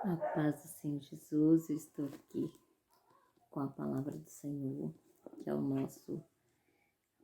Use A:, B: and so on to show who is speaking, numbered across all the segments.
A: A paz do Senhor Jesus, eu estou aqui com a palavra do Senhor, que é o nosso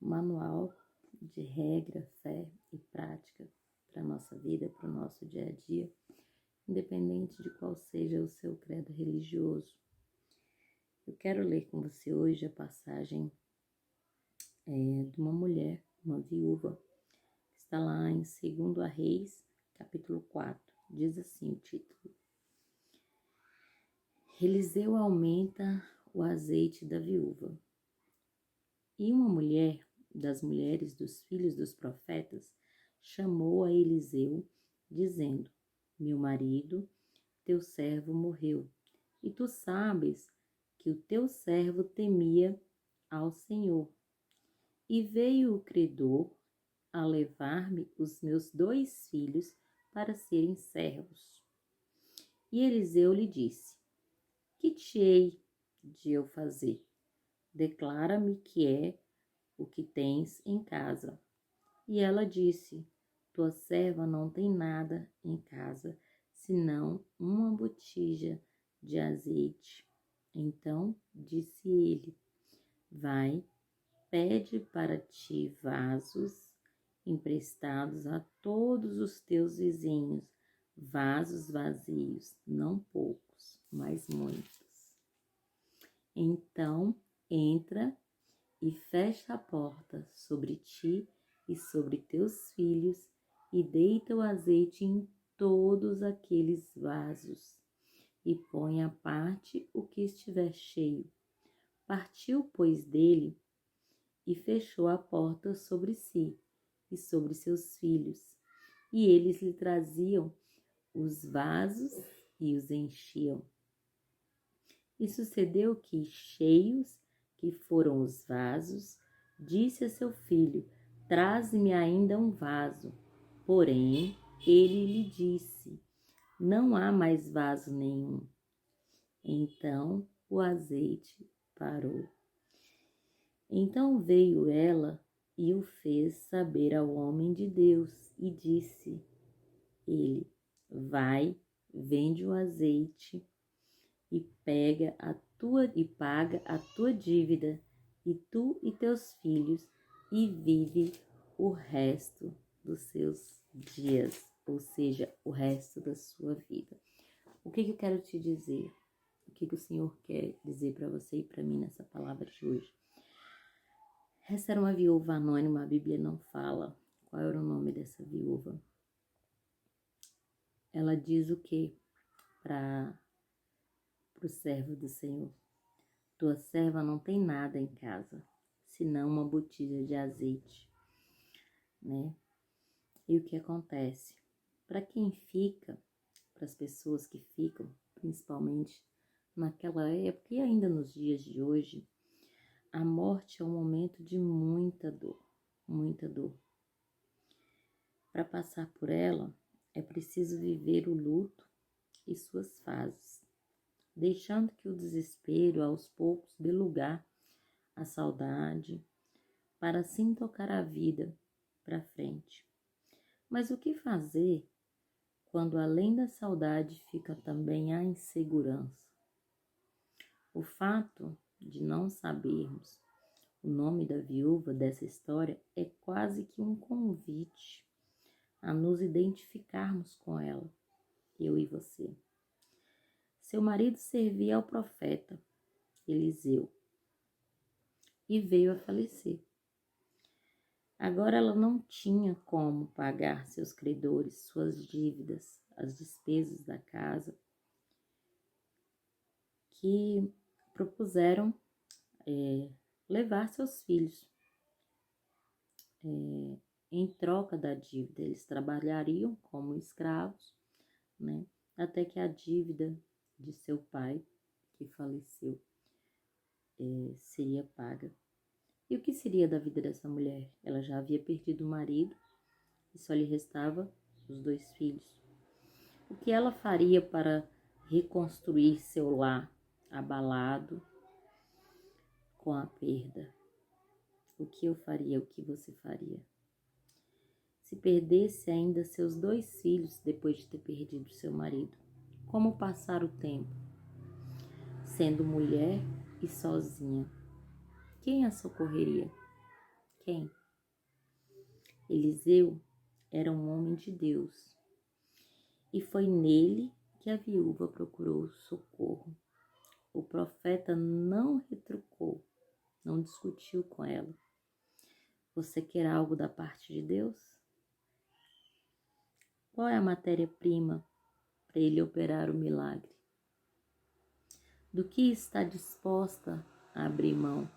A: manual de regra, fé e prática para a nossa vida, para o nosso dia a dia, independente de qual seja o seu credo religioso. Eu quero ler com você hoje a passagem de uma mulher, uma viúva, que está lá em 2 Reis, capítulo 4, diz assim o título: Eliseu aumenta o azeite da viúva. E uma mulher das mulheres dos filhos dos profetas chamou a Eliseu, dizendo: Meu marido, teu servo, morreu, e tu sabes que o teu servo temia ao Senhor. E veio o credor a levar-me os meus 2 filhos para serem servos. E Eliseu lhe disse: Que te hei de eu fazer? Declara-me que é o que tens em casa. E ela disse: Tua serva não tem nada em casa, senão uma botija de azeite. Então disse ele: Vai, pede para ti vasos emprestados a todos os teus vizinhos, vasos vazios, não poucos, mas muitos. Então entra e fecha a porta sobre ti e sobre teus filhos, e deita o azeite em todos aqueles vasos, e põe à parte o que estiver cheio. Partiu, pois, dele, e fechou a porta sobre si e sobre seus filhos, e eles lhe traziam os vasos e os enchiam. E sucedeu que, cheios que foram os vasos, disse a seu filho: Traze-me ainda um vaso. Porém, ele lhe disse: Não há mais vaso nenhum. Então o azeite parou. Então veio ela e o fez saber ao homem de Deus, e disse ele: Vai, vende o azeite e paga a tua dívida, e tu e teus filhos, e vive o resto dos seus dias, ou seja, o resto da sua vida. O que eu quero te dizer? O que o Senhor quer dizer para você e para mim nessa palavra de hoje? Essa era uma viúva anônima, a Bíblia não fala qual era o nome dessa viúva. Ela diz o que para o servo do Senhor? Tua serva não tem nada em casa, senão uma botija de azeite, né? E o que acontece? Para quem fica, para as pessoas que ficam, principalmente naquela época e ainda nos dias de hoje, a morte é um momento de muita dor, muita dor. Para passar por ela, é preciso viver o luto e suas fases, deixando que o desespero aos poucos dê lugar à saudade, para assim tocar a vida para frente. Mas o que fazer quando além da saudade fica também a insegurança? O fato de não sabermos o nome da viúva dessa história é quase que um convite a nos identificarmos com ela, eu e você. Seu marido servia ao profeta Eliseu e veio a falecer. Agora ela não tinha como pagar seus credores, suas dívidas, as despesas da casa, que propuseram levar seus filhos. Em troca da dívida, eles trabalhariam como escravos, né? Até que a dívida de seu pai, que faleceu, seria paga. E o que seria da vida dessa mulher? Ela já havia perdido o marido e só lhe restava os 2 filhos. O que ela faria para reconstruir seu lar abalado com a perda? O que eu faria? O que você faria? Se perdesse ainda seus 2 filhos depois de ter perdido seu marido, como passar o tempo. Sendo mulher e sozinha, quem a socorreria? Quem? Eliseu era um homem de Deus, e foi nele que a viúva procurou socorro. O profeta não retrucou, não discutiu com ela. Você quer algo da parte de Deus? Qual é a matéria-prima para ele operar o milagre? Do que está disposta a abrir mão?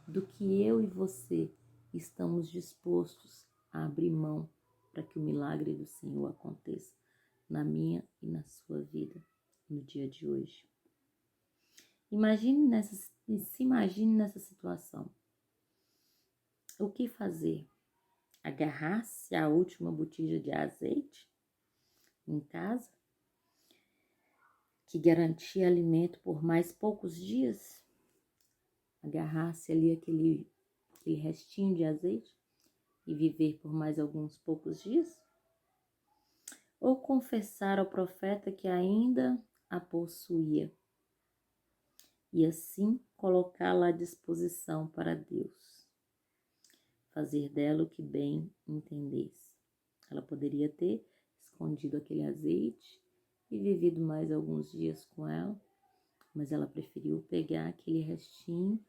A: Do que eu e você estamos dispostos a abrir mão para que o milagre do Senhor aconteça na minha e na sua vida, no dia de hoje? Se imagine nessa situação. O que fazer? Agarrar-se à última botija de azeite em casa, que garantia alimento por mais poucos dias? Agarrar-se ali aquele restinho de azeite e viver por mais alguns poucos dias? Ou confessar ao profeta que ainda a possuía e assim colocá-la à disposição para Deus, fazer dela o que bem entendesse? Ela poderia ter escondido aquele azeite e vivido mais alguns dias com ela, mas ela preferiu pegar aquele restinho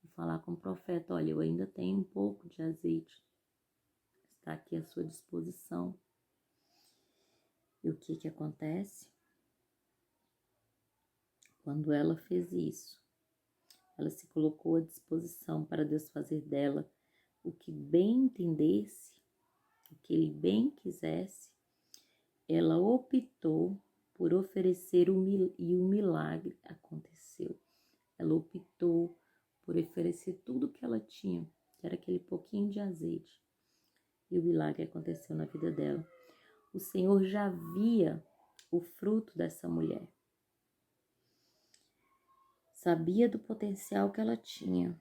A: e falar com o profeta: olha, eu ainda tenho um pouco de azeite, está aqui à sua disposição. E o que acontece? Quando ela fez isso, ela se colocou à disposição para Deus fazer dela o que bem entendesse, o que ele bem quisesse. Ela optou por oferecer e o milagre aconteceu. Ela optou por oferecer tudo o que ela tinha, que era aquele pouquinho de azeite. E o milagre aconteceu na vida dela. O Senhor já via o fruto dessa mulher. Sabia do potencial que ela tinha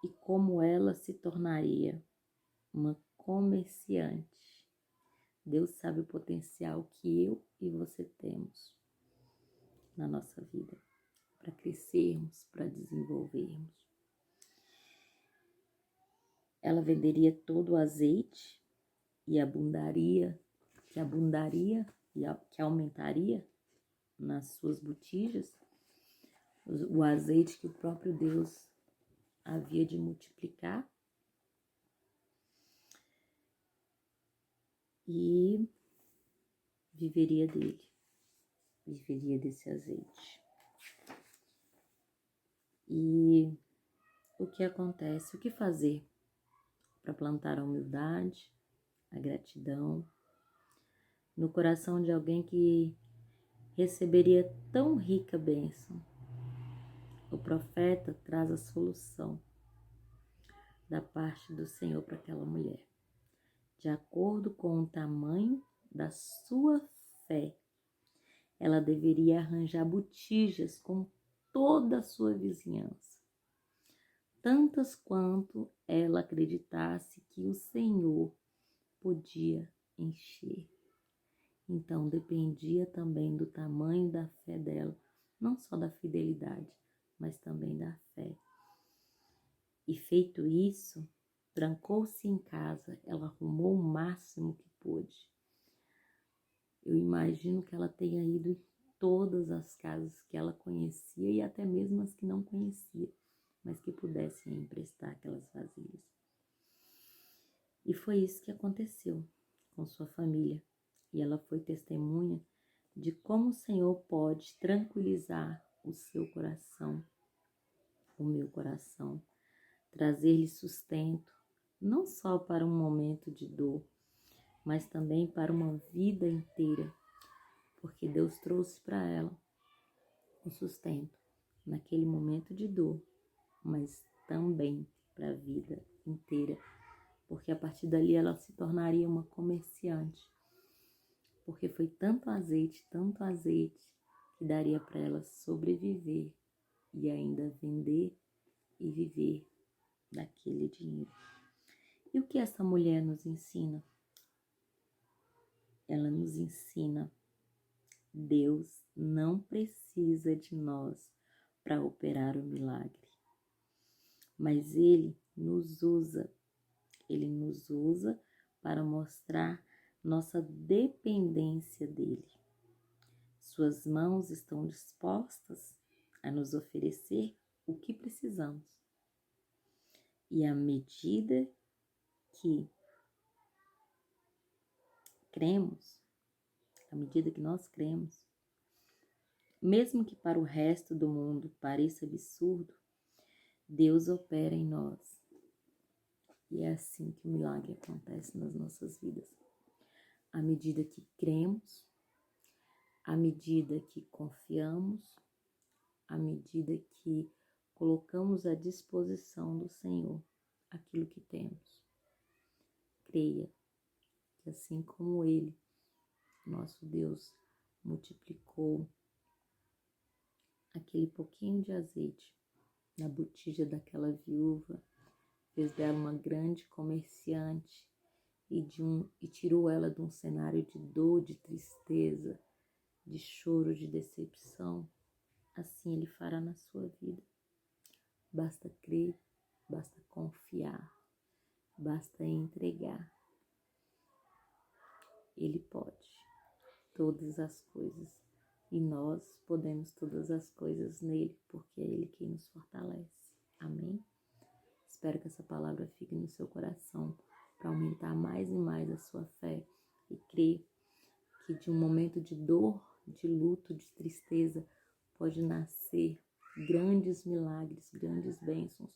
A: e como ela se tornaria uma comerciante. Deus sabe o potencial que eu e você temos na nossa vida para crescermos, para desenvolvermos. Ela venderia todo o azeite que aumentaria nas suas botijas, o azeite que o próprio Deus havia de multiplicar, e viveria desse azeite. E o que acontece? O que fazer para plantar a humildade, a gratidão no coração de alguém que receberia tão rica bênção? O profeta traz a solução da parte do Senhor para aquela mulher, de acordo com o tamanho da sua fé. Ela deveria arranjar botijas com toda a sua vizinhança, tantas quanto ela acreditasse que o Senhor podia encher. Então dependia também do tamanho da fé dela, não só da fidelidade, mas também da fé. E feito isso, trancou-se em casa, ela arrumou o máximo que pôde. Eu imagino que ela tenha ido em todas as casas que ela conhecia e até mesmo as que não conhecia, mas que pudessem emprestar aquelas vasilhas. E foi isso que aconteceu com sua família. E ela foi testemunha de como o Senhor pode tranquilizar o seu coração, o meu coração, trazer-lhe sustento, não só para um momento de dor, mas também para uma vida inteira, porque Deus trouxe para ela o sustento naquele momento de dor, mas também para a vida inteira, porque a partir dali ela se tornaria uma comerciante, porque foi tanto azeite, que daria para ela sobreviver e ainda vender e viver daquele dinheiro. E o que essa mulher nos ensina? Ela nos ensina Deus não precisa de nós para operar o milagre, mas Ele nos usa para mostrar nossa dependência dEle. Suas mãos estão dispostas a nos oferecer o que precisamos. E à medida que nós cremos, mesmo que para o resto do mundo pareça absurdo, Deus opera em nós. E é assim que o milagre acontece nas nossas vidas. À medida que cremos, à medida que confiamos, à medida que colocamos à disposição do Senhor aquilo que temos. Creia que assim como Ele, nosso Deus, multiplicou aquele pouquinho de azeite na botija daquela viúva, fez dela uma grande comerciante e tirou ela de um cenário de dor, de tristeza, de choro, de decepção. Assim Ele fará na sua vida. Basta crer, basta confiar, basta entregar. Ele pode todas as coisas e nós podemos todas as coisas nele, porque é Ele quem nos fortalece. Amém? Espero que essa palavra fique no seu coração para aumentar mais e mais a sua fé e crer que de um momento de dor, de luto, de tristeza, pode nascer grandes milagres, grandes bênçãos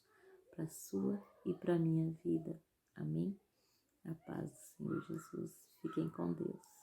A: para a sua e para a minha vida. Amém? A paz do Senhor Jesus. Fiquem com Deus.